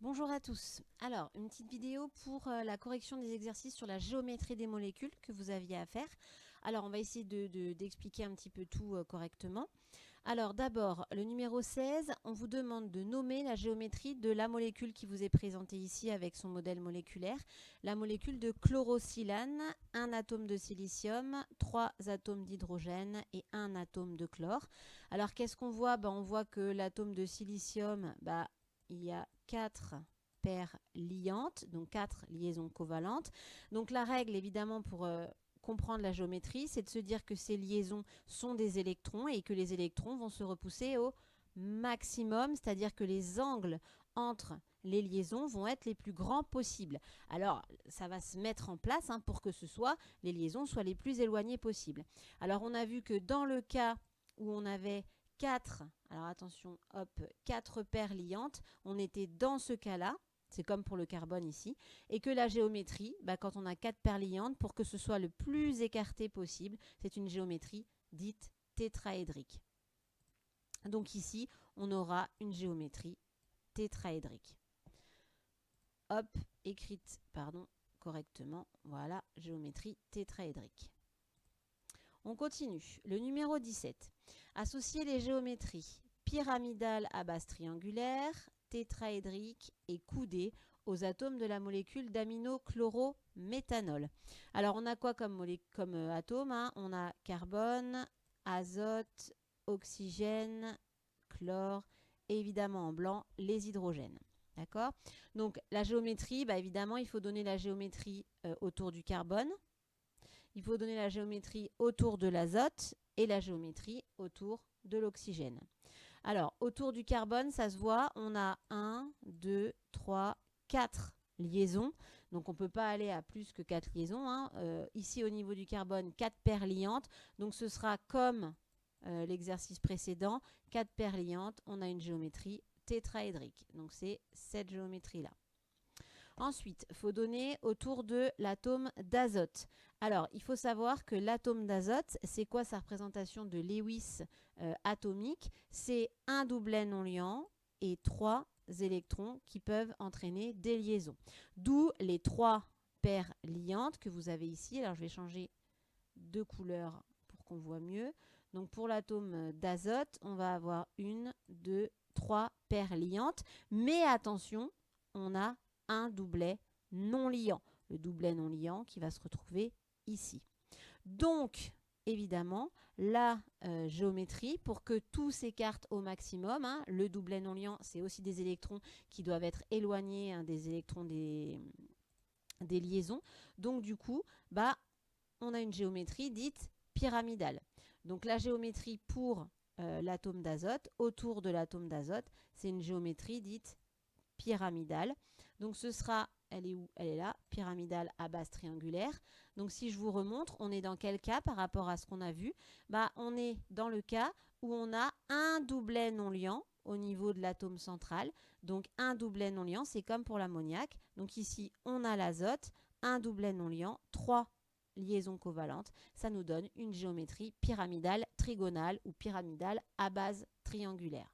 Bonjour à tous. Alors, une petite vidéo pour la correction des exercices sur la géométrie des molécules que vous aviez à faire. Alors, on va essayer d'expliquer un petit peu tout correctement. Alors, d'abord, le numéro 16, on vous demande de nommer la géométrie de la molécule qui vous est présentée ici avec son modèle moléculaire. La molécule de chlorosilane, un atome de silicium, 3 atomes d'hydrogène et un atome de chlore. Alors, qu'est-ce qu'on voit? On voit que l'atome de silicium, il y a 4 paires liantes, donc 4 liaisons covalentes. Donc la règle, évidemment, pour comprendre la géométrie, c'est de se dire que ces liaisons sont des électrons et que les électrons vont se repousser au maximum, c'est-à-dire que les angles entre les liaisons vont être les plus grands possibles. Alors, ça va se mettre en place pour que les liaisons soient les plus éloignées possibles. Alors, on a vu que dans le cas où on avait 4, alors attention, hop, 4 paires liantes, on était dans ce cas-là, c'est comme pour le carbone ici, et que la géométrie, quand on a 4 paires liantes, pour que ce soit le plus écarté possible, c'est une géométrie dite tétraédrique. Donc ici, on aura une géométrie tétraédrique. Hop, écrite, correctement. Voilà, géométrie tétraédrique. On continue. Le numéro 17. Associer les géométries pyramidales à base triangulaire, tétraédrique et coudée aux atomes de la molécule d'aminochlorométhanol. Alors, on a quoi comme atome On a carbone, azote, oxygène, chlore et évidemment en blanc, les hydrogènes. D'accord? Donc, la géométrie, évidemment, il faut donner la géométrie autour du carbone. Il faut donner la géométrie autour de l'azote et la géométrie autour de l'oxygène. Alors, autour du carbone, ça se voit, on a 1, 2, 3, 4 liaisons. Donc, on ne peut pas aller à plus que 4 liaisons. Ici, au niveau du carbone, 4 paires liantes. Donc, ce sera comme l'exercice précédent, 4 paires liantes. On a une géométrie tétraédrique. Donc, c'est cette géométrie-là. Ensuite, il faut donner autour de l'atome d'azote. Alors, il faut savoir que l'atome d'azote, c'est quoi sa représentation de Lewis atomique? C'est un doublet non liant et 3 électrons qui peuvent entraîner des liaisons. D'où les 3 paires liantes que vous avez ici. Alors, je vais changer de couleur pour qu'on voit mieux. Donc, pour l'atome d'azote, on va avoir 1, 2, 3 paires liantes. Mais attention, on a un doublet non liant. Le doublet non liant qui va se retrouver ici. Donc, évidemment, la géométrie, pour que tout s'écarte au maximum, le doublet non liant, c'est aussi des électrons qui doivent être éloignés des électrons des liaisons. Donc, du coup, on a une géométrie dite pyramidale. Donc, la géométrie pour l'atome d'azote, autour de l'atome d'azote, c'est une géométrie dite pyramidale. Donc ce sera, elle est où? Elle est là, pyramidale à base triangulaire. Donc si je vous remontre, on est dans quel cas par rapport à ce qu'on a vu? On est dans le cas où on a un doublet non liant au niveau de l'atome central. Donc un doublet non liant, c'est comme pour l'ammoniac. Donc ici, on a l'azote, un doublet non liant, 3 liaisons covalentes. Ça nous donne une géométrie pyramidale trigonale ou pyramidale à base triangulaire.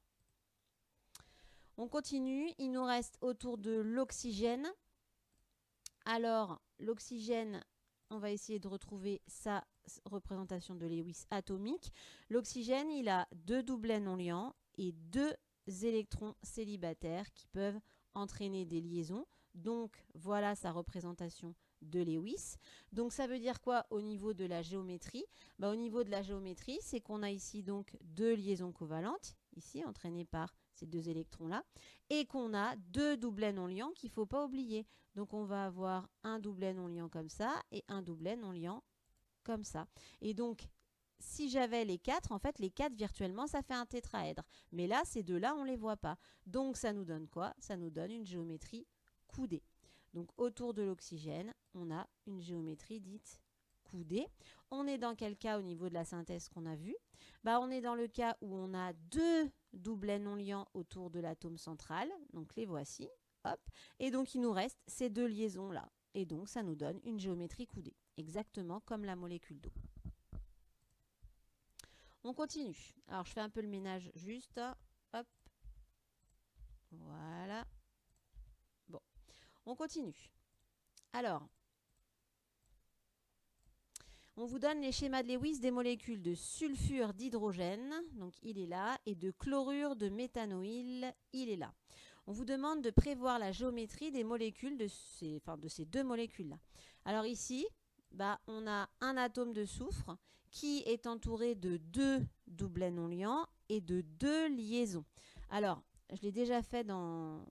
On continue, il nous reste autour de l'oxygène. Alors, l'oxygène, on va essayer de retrouver sa représentation de Lewis atomique. L'oxygène, il a 2 doublets non liants et 2 électrons célibataires qui peuvent entraîner des liaisons. Donc, voilà sa représentation de Lewis. Donc, ça veut dire quoi au niveau de la géométrie? Au niveau de la géométrie, c'est qu'on a ici donc 2 liaisons covalentes, ici entraînées par ces 2 électrons-là, et qu'on a 2 doublets non liants qu'il ne faut pas oublier. Donc, on va avoir un doublet non liant comme ça et un doublet non liant comme ça. Et donc, si j'avais les 4, en fait, les 4 virtuellement, ça fait un tétraèdre. Mais là, ces deux-là, on ne les voit pas. Donc, ça nous donne quoi? Ça nous donne une géométrie coudée. Donc, autour de l'oxygène, on a une géométrie dite coudée. On est dans quel cas au niveau de la synthèse qu'on a vu? On est dans le cas où on a 2 doublets non liants autour de l'atome central. Donc, les voici. Hop. Et donc, il nous reste ces 2 liaisons-là. Et donc, ça nous donne une géométrie coudée, exactement comme la molécule d'eau. On continue. Alors, je fais un peu le ménage juste. Hop. Voilà. On continue. Alors, on vous donne les schémas de Lewis des molécules de sulfure d'hydrogène, donc il est là, et de chlorure de méthanoïl, il est là. On vous demande de prévoir la géométrie des molécules de ces deux molécules-là. Alors ici, on a un atome de soufre qui est entouré de 2 doublets non liants et de 2 liaisons. Alors, je l'ai déjà fait dans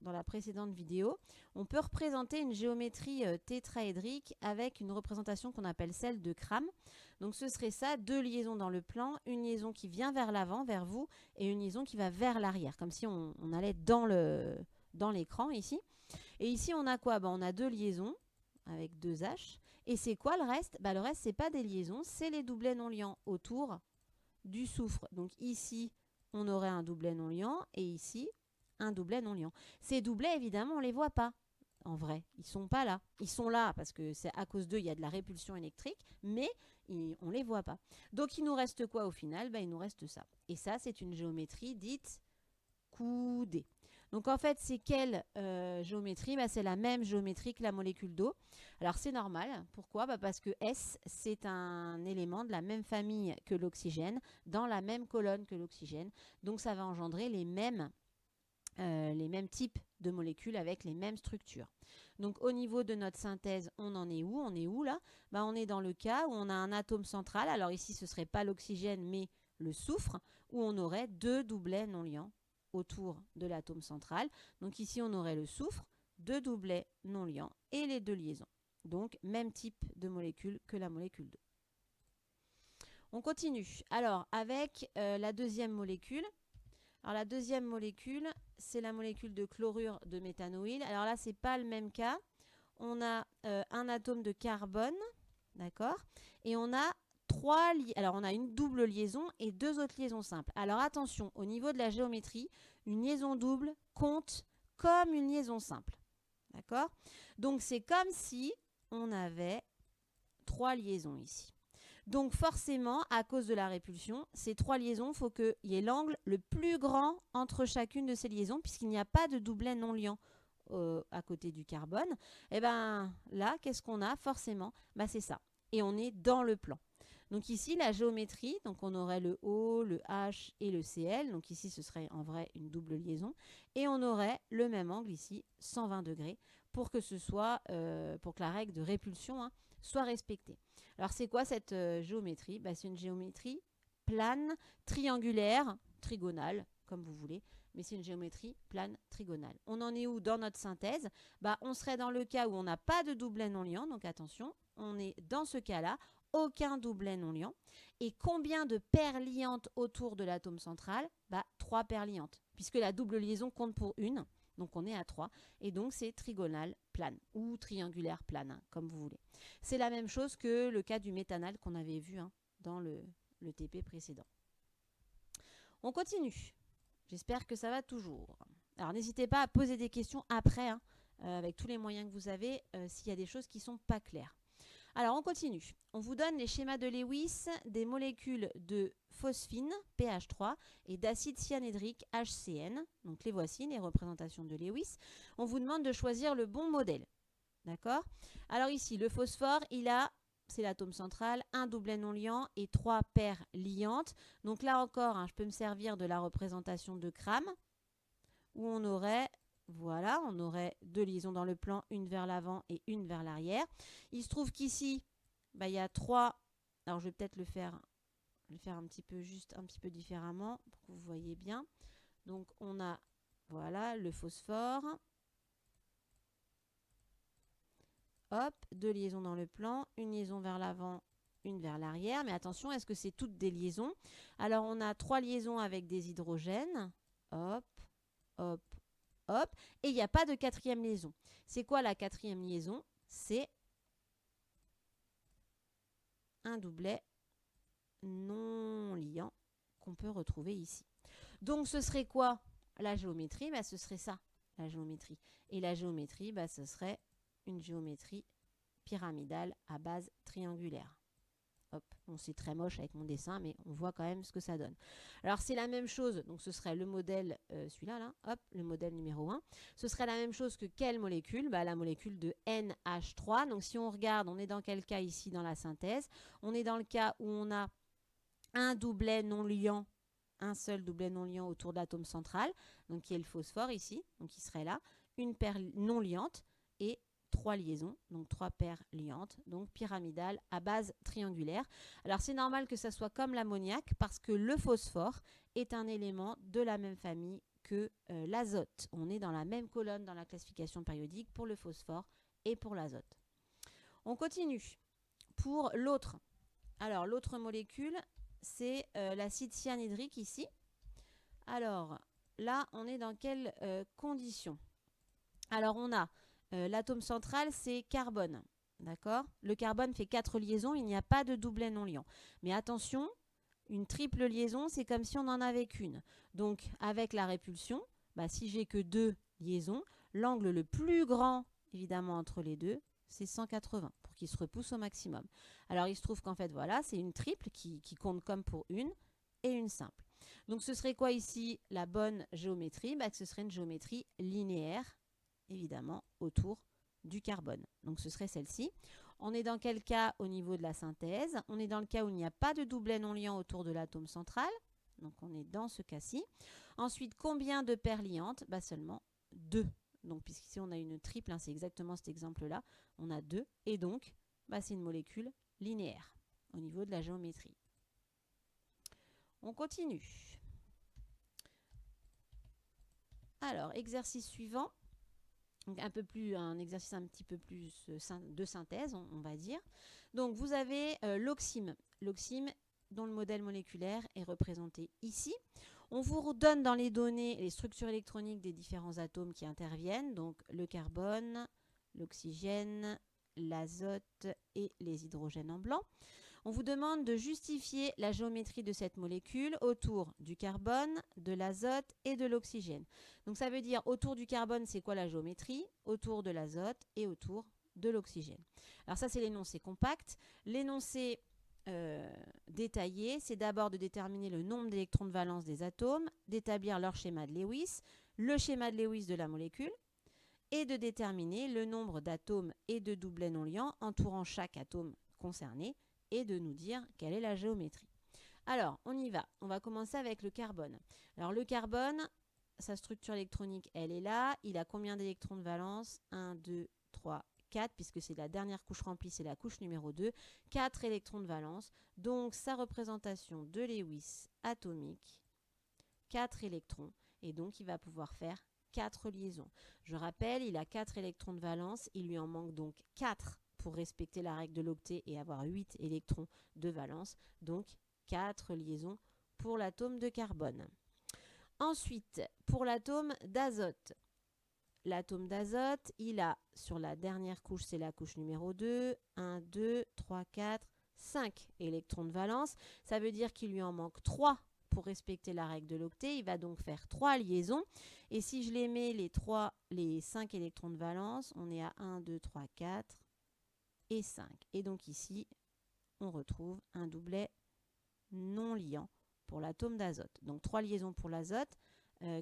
la précédente vidéo. On peut représenter une géométrie tétraédrique avec une représentation qu'on appelle celle de Cram. Donc ce serait ça, 2 liaisons dans le plan, une liaison qui vient vers l'avant, vers vous, et une liaison qui va vers l'arrière, comme si on allait dans l'écran ici. Et ici, on a quoi? On a 2 liaisons avec 2 H. Et c'est quoi le reste? Le reste, ce n'est pas des liaisons, c'est les doublets non liants autour du soufre. Donc ici, on aurait un doublet non liant, et ici, un doublet non liant. Ces doublets, évidemment, on ne les voit pas. En vrai, ils ne sont pas là. Ils sont là parce que c'est à cause d'eux, il y a de la répulsion électrique, mais on ne les voit pas. Donc, il nous reste quoi au final? Il nous reste ça. Et ça, c'est une géométrie dite coudée. Donc, en fait, c'est quelle géométrie? C'est la même géométrie que la molécule d'eau. Alors, c'est normal. Pourquoi? Parce que S, c'est un élément de la même famille que l'oxygène, dans la même colonne que l'oxygène. Donc, ça va engendrer les mêmes types de molécules avec les mêmes structures. Donc au niveau de notre synthèse, on en est où? On est où là? On est dans le cas où on a un atome central. Alors ici, ce ne serait pas l'oxygène, mais le soufre, où on aurait 2 doublets non liants autour de l'atome central. Donc ici, on aurait le soufre, 2 doublets non liants et les 2 liaisons. Donc même type de molécule que la molécule d'eau. On continue. Alors avec la deuxième molécule. Alors la deuxième molécule, c'est la molécule de chlorure de méthanoïl. Alors là, ce n'est pas le même cas. On a un atome de carbone, d'accord? Et on a on a une double liaison et 2 autres liaisons simples. Alors attention, au niveau de la géométrie, une liaison double compte comme une liaison simple, d'accord? Donc c'est comme si on avait 3 liaisons ici. Donc forcément, à cause de la répulsion, ces 3 liaisons, il faut qu'il y ait l'angle le plus grand entre chacune de ces liaisons, puisqu'il n'y a pas de doublet non liant à côté du carbone. Et bien là, qu'est-ce qu'on a? Forcément, c'est ça. Et on est dans le plan. Donc ici, la géométrie, donc on aurait le O, le H et le Cl. Donc ici, ce serait en vrai une double liaison. Et on aurait le même angle ici, 120 degrés, pour que la règle de répulsion soit respectée. Alors, c'est quoi cette géométrie? C'est une géométrie plane, triangulaire, trigonale, comme vous voulez, mais c'est une géométrie plane, trigonale. On en est où dans notre synthèse? On serait dans le cas où on n'a pas de doublet non liant, donc attention, on est dans ce cas-là, aucun doublet non liant. Et combien de paires liantes autour de l'atome central? 3 paires liantes, puisque la double liaison compte pour une. Donc on est à 3 et donc c'est trigonal plane ou triangulaire plane, comme vous voulez. C'est la même chose que le cas du méthanal qu'on avait vu dans le TP précédent. On continue. J'espère que ça va toujours. Alors n'hésitez pas à poser des questions après, avec tous les moyens que vous avez, s'il y a des choses qui ne sont pas claires. Alors on continue. On vous donne les schémas de Lewis des molécules de phosphine, pH3, et d'acide cyanhydrique, HCN. Donc les voici, les représentations de Lewis. On vous demande de choisir le bon modèle. D'accord? Alors ici, le phosphore, c'est l'atome central, un doublet non liant et 3 paires liantes. Donc là encore, je peux me servir de la représentation de Cram, où on aurait... Voilà, on aurait 2 liaisons dans le plan, une vers l'avant et une vers l'arrière. Il se trouve qu'ici, il y a 3... Alors, je vais peut-être le faire un petit peu différemment pour que vous voyez bien. Donc, on a, voilà, le phosphore. Hop, 2 liaisons dans le plan, une liaison vers l'avant, une vers l'arrière. Mais attention, est-ce que c'est toutes des liaisons? Alors, on a 3 liaisons avec des hydrogènes. Hop, hop, hop, et il n'y a pas de 4e liaison. C'est quoi la 4e liaison? C'est un doublet non liant qu'on peut retrouver ici. Donc ce serait quoi la géométrie? Ce serait ça, la géométrie. Et la géométrie, ce serait une géométrie pyramidale à base triangulaire. Hop. Bon, c'est très moche avec mon dessin, mais on voit quand même ce que ça donne. Alors, c'est la même chose. Donc, ce serait le modèle, celui-là, là, hop, le modèle numéro 1. Ce serait la même chose que quelle molécule? Bah, la molécule de NH3. Donc, si on regarde, on est dans quel cas ici dans la synthèse? On est dans le cas où on a un doublet non liant, un seul doublet non liant autour de l'atome central, donc qui est le phosphore ici, donc il serait là, une paire non liante et 3 liaisons, donc 3 paires liantes, donc pyramidales à base triangulaire. Alors c'est normal que ça soit comme l'ammoniac parce que le phosphore est un élément de la même famille que l'azote. On est dans la même colonne dans la classification périodique pour le phosphore et pour l'azote. On continue. Pour l'autre, alors l'autre molécule, c'est l'acide cyanhydrique ici. Alors là, on est dans quelles conditions? Alors on a l'atome central, c'est carbone. D'accord? Le carbone fait 4 liaisons, il n'y a pas de doublet non liant. Mais attention, une triple liaison, c'est comme si on n'en avait qu'une. Donc avec la répulsion, bah, si j'ai que 2 liaisons, l'angle le plus grand, évidemment, entre les deux, c'est 180 pour qu'il se repousse au maximum. Alors il se trouve qu'en fait, voilà, c'est une triple qui compte comme pour une et une simple. Donc ce serait quoi ici la bonne géométrie? Bah, ce serait une géométrie linéaire, évidemment, autour du carbone. Donc ce serait celle-ci. On est dans quel cas au niveau de la synthèse? On est dans le cas où il n'y a pas de doublet non liant autour de l'atome central. Donc on est dans ce cas-ci. Ensuite, combien de paires liantes? Bah, seulement 2. Donc puisqu'ici on a une triple, hein, c'est exactement cet exemple-là. On a 2 et donc bah, c'est une molécule linéaire au niveau de la géométrie. On continue. Alors, exercice suivant. Donc un exercice un petit peu plus de synthèse, on va dire. Donc, vous avez l'oxyme. L'oxyme dont le modèle moléculaire est représenté ici. On vous redonne dans les données les structures électroniques des différents atomes qui interviennent. Donc, le carbone, l'oxygène, l'azote et les hydrogènes en blanc. On vous demande de justifier la géométrie de cette molécule autour du carbone, de l'azote et de l'oxygène. Donc ça veut dire autour du carbone, c'est quoi la géométrie? Autour de l'azote et autour de l'oxygène. Alors ça, c'est l'énoncé compact. L'énoncé détaillé, c'est d'abord de déterminer le nombre d'électrons de valence des atomes, d'établir leur schéma de Lewis, le schéma de Lewis de la molécule, et de déterminer le nombre d'atomes et de doublets non liants entourant chaque atome concerné, et de nous dire quelle est la géométrie. Alors, on y va. On va commencer avec le carbone. Alors, le carbone, sa structure électronique, elle est là. Il a combien d'électrons de valence? 1, 2, 3, 4, puisque c'est la dernière couche remplie, c'est la couche numéro 2. 4 électrons de valence. Donc, sa représentation de Lewis atomique, 4 électrons. Et donc, il va pouvoir faire 4 liaisons. Je rappelle, il a 4 électrons de valence. Il lui en manque donc 4 pour respecter la règle de l'octet et avoir 8 électrons de valence. Donc, 4 liaisons pour l'atome de carbone. Ensuite, pour l'atome d'azote. L'atome d'azote, il a sur la dernière couche, c'est la couche numéro 2, 1, 2, 3, 4, 5 électrons de valence. Ça veut dire qu'il lui en manque 3 pour respecter la règle de l'octet. Il va donc faire 3 liaisons. Et si je les mets les 5 électrons de valence, on est à 1, 2, 3, 4 et 5. Et donc ici, on retrouve un doublet non liant pour l'atome d'azote. Donc 3 liaisons pour l'azote,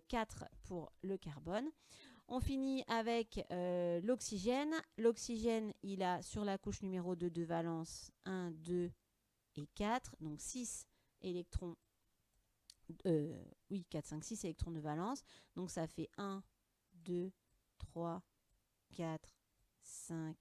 4 pour le carbone. On finit avec l'oxygène. L'oxygène, il a sur la couche numéro 2 de valence 1, 2 et 4. Donc 6 électrons. 4, 5, 6 électrons de valence. Donc ça fait 1, 2, 3, 4, 5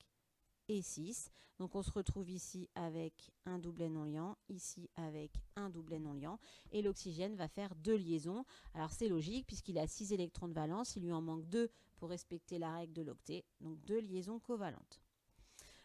et 6. Donc on se retrouve ici avec un doublet non liant, ici avec un doublet non liant, et l'oxygène va faire 2 liaisons. Alors c'est logique puisqu'il a 6 électrons de valence, il lui en manque 2 pour respecter la règle de l'octet, donc 2 liaisons covalentes.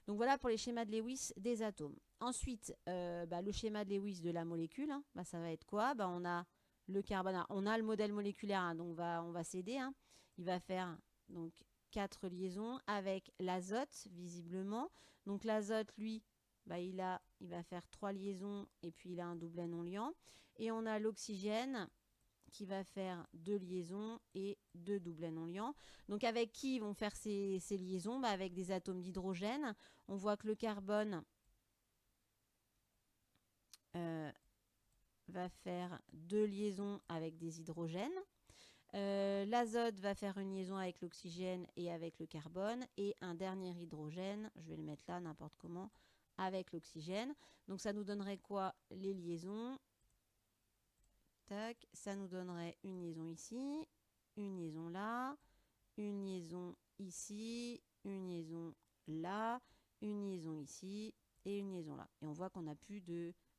Donc voilà pour les schémas de Lewis des atomes. Ensuite, le schéma de Lewis de la molécule, hein, ça va être quoi? On a le carbone, on a le modèle moléculaire, hein, donc on va s'aider. Hein. Il va faire donc 4 liaisons avec l'azote, visiblement. Donc l'azote, lui, il va faire 3 liaisons et puis il a un doublet non liant. Et on a l'oxygène qui va faire 2 liaisons et 2 doublets non liants. Donc avec qui ils vont faire ces liaisons? Avec des atomes d'hydrogène. On voit que le carbone, va faire 2 liaisons avec des hydrogènes. L'azote va faire une liaison avec l'oxygène et avec le carbone. Et un dernier hydrogène, je vais le mettre là n'importe comment, avec l'oxygène. Donc ça nous donnerait quoi? Les liaisons. Tac, ça nous donnerait une liaison ici, une liaison là, une liaison ici, une liaison là, une liaison ici et une liaison là. Et on voit qu'on n'a plus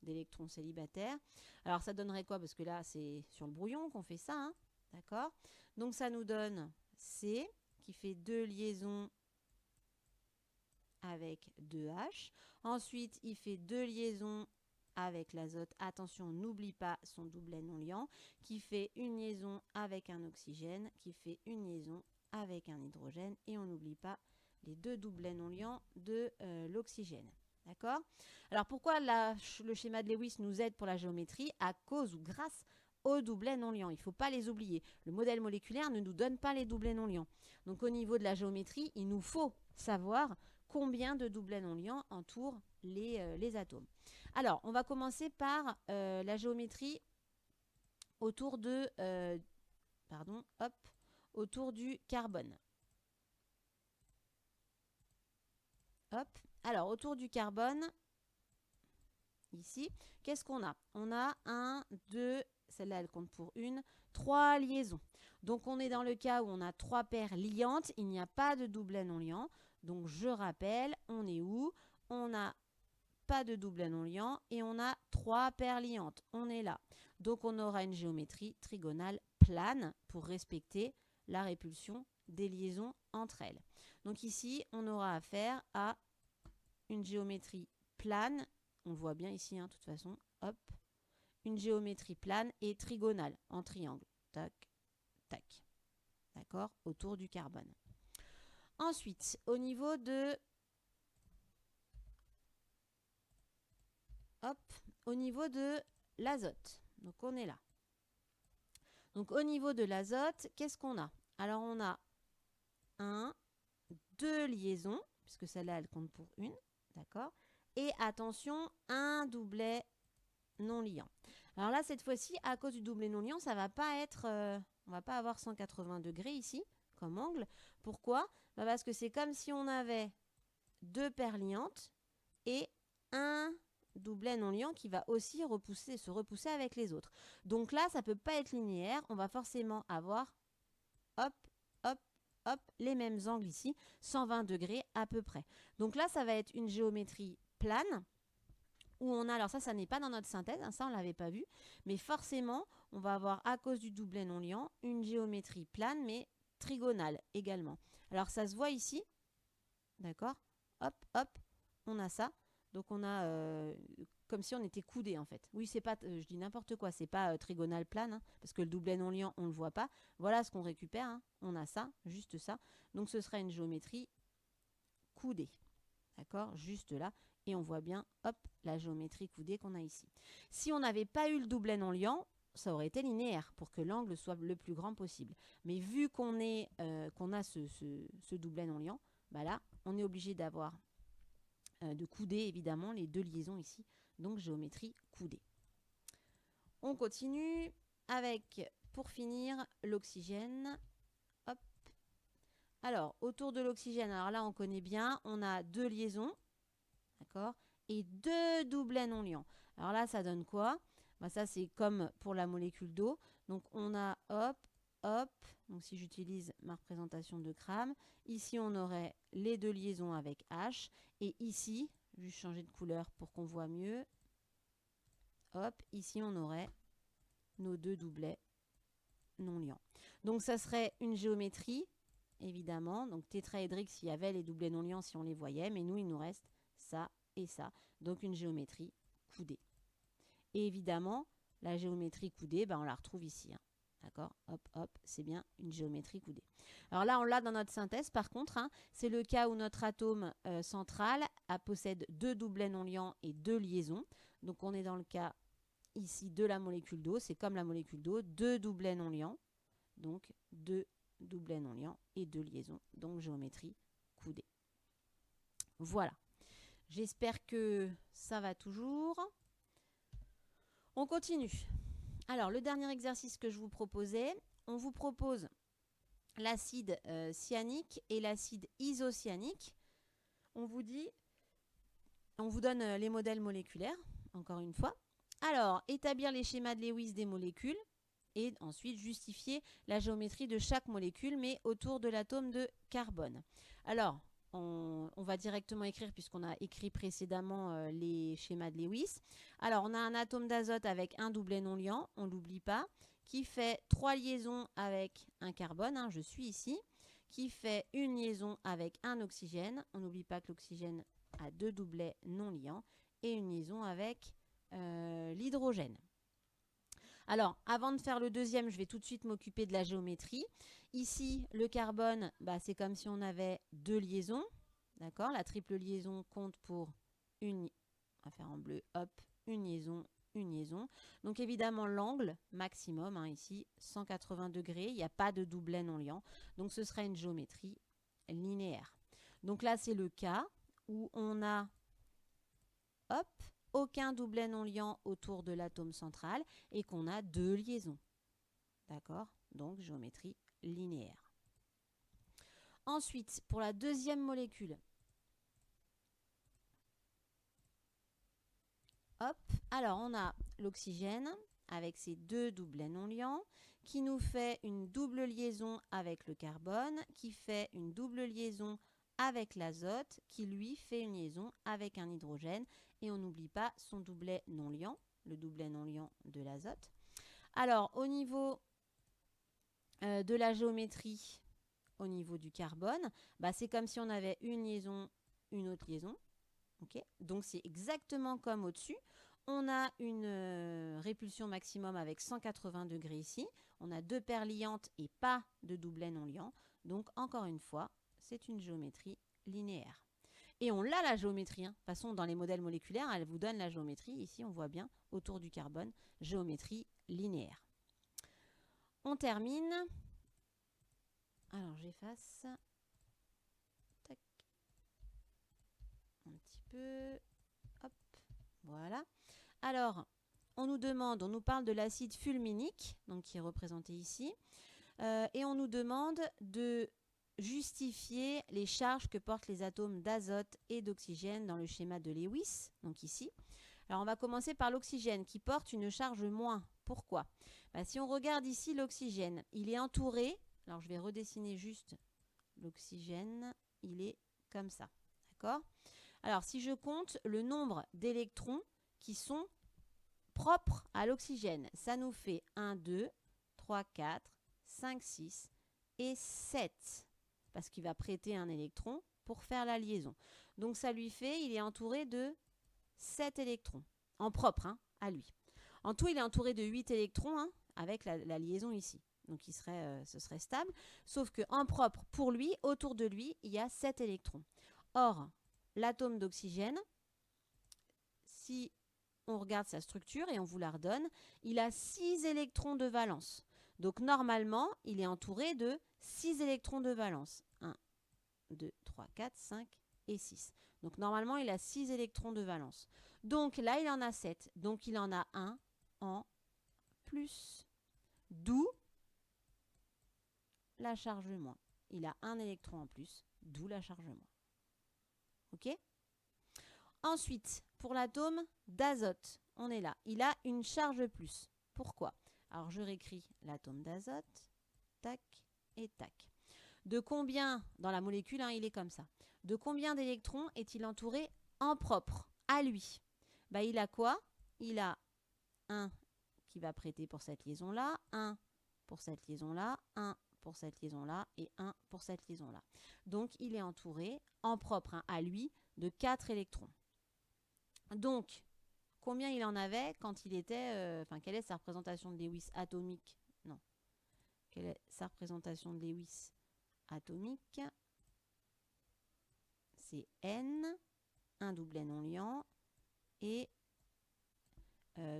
d'électrons célibataires. Alors ça donnerait quoi? Parce que là, c'est sur le brouillon qu'on fait ça, hein, d'accord? Donc ça nous donne C qui fait 2 liaisons avec 2H. Ensuite, il fait 2 liaisons avec l'azote. Attention, n'oublie pas son doublet non liant, qui fait une liaison avec un oxygène, qui fait une liaison avec un hydrogène. Et on n'oublie pas les 2 doublets non liants de l'oxygène. D'accord? Alors, pourquoi le schéma de Lewis nous aide pour la géométrie? À cause ou grâce aux doublets non liants. Il ne faut pas les oublier. Le modèle moléculaire ne nous donne pas les doublets non liants. Donc, au niveau de la géométrie, il nous faut savoir combien de doublets non liants entourent les atomes. Alors, on va commencer par la géométrie autour de, autour du carbone. Hop. Alors, autour du carbone, ici, qu'est-ce qu'on a? On a 1, 2, celle-là, elle compte pour 3 liaisons. Donc, on est dans le cas où on a 3 paires liantes. Il n'y a pas de doublet non liant. Donc, je rappelle, on est où? On n'a pas de doublet non liant et on a 3 paires liantes. On est là. Donc, on aura une géométrie trigonale plane pour respecter la répulsion des liaisons entre elles. Donc, ici, on aura affaire à une géométrie plane. On le voit bien ici, hein, de toute façon. Hop. Une géométrie plane et trigonale en triangle. Tac, tac. D'accord? Autour du carbone. Ensuite, au niveau de... Hop, au niveau de l'azote. Donc, on est là. Donc, au niveau de l'azote, qu'est-ce qu'on a? Alors, on a 2 liaisons, puisque celle-là, elle compte pour 1. D'accord? Et attention, un doublet non liant. Alors là, cette fois-ci, à cause du doublet non liant, ça va pas être... on va pas avoir 180 degrés ici, comme angle. Pourquoi? Parce que c'est comme si on avait 2 paires liantes et un doublet non liant qui va aussi se repousser avec les autres. Donc là, ça ne peut pas être linéaire. On va forcément avoir, hop, hop, hop, les mêmes angles ici, 120 degrés à peu près. Donc là, ça va être une géométrie plane où on a, alors ça n'est pas dans notre synthèse, hein, ça on ne l'avait pas vu, mais forcément, on va avoir à cause du doublet non liant, une géométrie plane, mais trigonale également. Alors ça se voit ici, d'accord? Hop, hop, on a ça. Donc on a comme si on était coudé en fait. Oui, c'est pas, je dis n'importe quoi, c'est pas trigonale plane, hein, parce que le doublet non liant, on ne le voit pas. Voilà ce qu'on récupère, hein. On a ça, juste ça. Donc ce sera une géométrie coudée. D'accord? Juste là. Et on voit bien, hop, la géométrie coudée qu'on a ici. Si on n'avait pas eu le doublet non liant, ça aurait été linéaire pour que l'angle soit le plus grand possible. Mais vu qu'on a ce doublet non liant, bah là, on est obligé d'avoir de couder évidemment les 2 liaisons ici. Donc géométrie coudée. On continue avec, pour finir, l'oxygène. Hop. Alors, autour de l'oxygène, alors là, on connaît bien, on a 2 liaisons. D'accord? Et 2 doublets non liants. Alors là, ça donne quoi? Bah ça, c'est comme pour la molécule d'eau. Donc, on a hop, hop. Donc, si j'utilise ma représentation de Cram, ici, on aurait les 2 liaisons avec H. Et ici, juste changer de couleur pour qu'on voit mieux. Hop, ici, on aurait nos 2 doublets non liants. Donc, ça serait une géométrie, évidemment. Donc, tétraédrique s'il y avait les doublets non liants, si on les voyait. Mais nous, il nous reste ça et ça. Donc, une géométrie coudée. Et évidemment, la géométrie coudée, ben, on la retrouve ici. Hein. D'accord? Hop, hop, c'est bien une géométrie coudée. Alors là, on l'a dans notre synthèse. Par contre, hein, c'est le cas où notre atome central possède 2 doublets non liants et 2 liaisons. Donc, on est dans le cas ici de la molécule d'eau. C'est comme la molécule d'eau, 2 doublets non liants. Donc, 2 doublets non liants et 2 liaisons. Donc, géométrie coudée. Voilà. J'espère que ça va toujours. On continue. Alors, le dernier exercice que je vous proposais, on vous propose l'acide cyanique et l'acide isocyanique. On vous donne les modèles moléculaires, encore une fois. Alors, établir les schémas de Lewis des molécules et ensuite justifier la géométrie de chaque molécule, mais autour de l'atome de carbone. Alors, on va directement écrire, puisqu'on a écrit précédemment les schémas de Lewis. Alors, on a un atome d'azote avec un doublet non liant, on ne l'oublie pas, qui fait 3 liaisons avec un carbone, je suis ici, qui fait une liaison avec un oxygène. On n'oublie pas que l'oxygène a 2 doublets non liants et une liaison avec l'hydrogène. Alors, avant de faire le deuxième, je vais tout de suite m'occuper de la géométrie. Ici, le carbone, c'est comme si on avait 2 liaisons. D'accord? La triple liaison compte pour une, on va faire en bleu, hop, une liaison, une liaison. Donc évidemment, l'angle maximum, ici, 180 degrés, il n'y a pas de doublet non liant. Donc ce sera une géométrie linéaire. Donc là, c'est le cas où on a, hop, aucun doublet non liant autour de l'atome central et qu'on a 2 liaisons. D'accord? Donc, géométrie linéaire. Ensuite, pour la deuxième molécule, hop, alors on a l'oxygène avec ses 2 doublets non liants qui nous fait une double liaison avec le carbone, qui fait une double liaison avec l'azote, qui lui fait une liaison avec un hydrogène. Et on n'oublie pas son doublet non liant, le doublet non liant de l'azote. Alors, au niveau de la géométrie, au niveau du carbone, c'est comme si on avait une liaison, une autre liaison. Okay, donc, c'est exactement comme au-dessus. On a une répulsion maximum avec 180 degrés ici. On a 2 paires liantes et pas de doublet non liant. Donc, encore une fois, c'est une géométrie linéaire. Et on l'a la géométrie. De toute façon, dans les modèles moléculaires, elle vous donne la géométrie. Ici, on voit bien, autour du carbone, géométrie linéaire. On termine. Alors, j'efface. Tac. Un petit peu. Hop. Voilà. Alors, on nous parle de l'acide fulminique, donc qui est représenté ici. Et on nous demande de justifier les charges que portent les atomes d'azote et d'oxygène dans le schéma de Lewis, donc ici. Alors, on va commencer par l'oxygène qui porte une charge moins. Pourquoi? Si on regarde ici l'oxygène, il est entouré, alors je vais redessiner juste l'oxygène, il est comme ça, d'accord? Alors, si je compte le nombre d'électrons qui sont propres à l'oxygène, ça nous fait 1, 2, 3, 4, 5, 6 et 7. Parce qu'il va prêter un électron pour faire la liaison. Donc ça lui fait, il est entouré de 7 électrons, en propre à lui. En tout, il est entouré de 8 électrons avec la liaison ici. Donc ce serait stable, sauf qu'en propre, pour lui, autour de lui, il y a 7 électrons. Or, l'atome d'oxygène, si on regarde sa structure et on vous la redonne, il a 6 électrons de valence. Donc normalement, il est entouré de 6 électrons de valence. 1, 2, 3, 4, 5 et 6. Donc normalement, il a 6 électrons de valence. Donc là, il en a 7. Donc il en a un en plus. D'où la charge moins. Il a un électron en plus, d'où la charge moins. OK? Ensuite, pour l'atome d'azote, on est là. Il a une charge plus. Pourquoi? Alors, je réécris l'atome d'azote. Tac et tac. De combien, dans la molécule, il est comme ça. De combien d'électrons est-il entouré en propre, à lui? Il a quoi? Il a un qui va prêter pour cette liaison-là, un pour cette liaison-là, un pour cette liaison-là et un pour cette liaison-là. Donc, il est entouré en propre à lui de 4 électrons. Donc, combien il en avait quand il était... quelle est sa représentation de Lewis atomique? Non. Quelle est sa représentation de Lewis atomique? C'est N, un doublet non liant et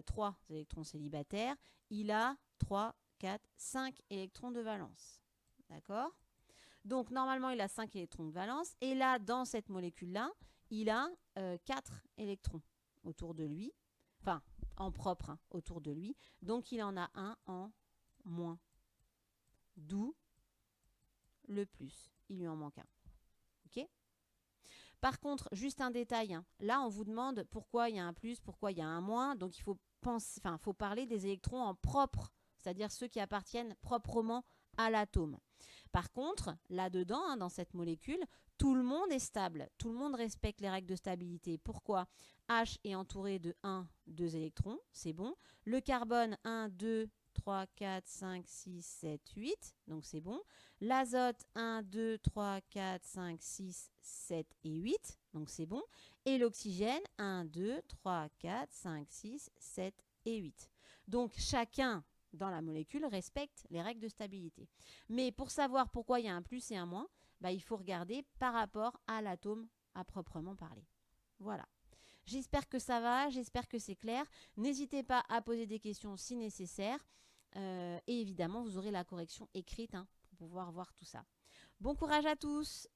3 électrons célibataires. Il a 3, 4, 5 électrons de valence. D'accord? Donc, normalement, il a 5 électrons de valence. Et là, dans cette molécule-là, il a 4 électrons autour de lui. enfin en propre hein, autour de lui. Donc il en a un en moins. D'où le plus. Il lui en manque un. Ok ? Par contre, juste un détail, hein. Là on vous demande pourquoi il y a un plus, pourquoi il y a un moins. Donc il faut penser, enfin, faut parler des électrons en propre, c'est-à-dire ceux qui appartiennent proprement à l'atome. Par contre, là-dedans, hein, dans cette molécule, tout le monde est stable. Tout le monde respecte les règles de stabilité. Pourquoi ? H est entouré de 1, 2 électrons, c'est bon. Le carbone, 1, 2, 3, 4, 5, 6, 7, 8, donc c'est bon. L'azote, 1, 2, 3, 4, 5, 6, 7 et 8, donc c'est bon. Et l'oxygène, 1, 2, 3, 4, 5, 6, 7 et 8. Donc chacun dans la molécule respecte les règles de stabilité. Mais pour savoir pourquoi il y a un plus et un moins, bah, il faut regarder par rapport à l'atome à proprement parler. Voilà. J'espère que ça va, j'espère que c'est clair. N'hésitez pas à poser des questions si nécessaire. Et évidemment, vous aurez la correction écrite hein, pour pouvoir voir tout ça. Bon courage à tous!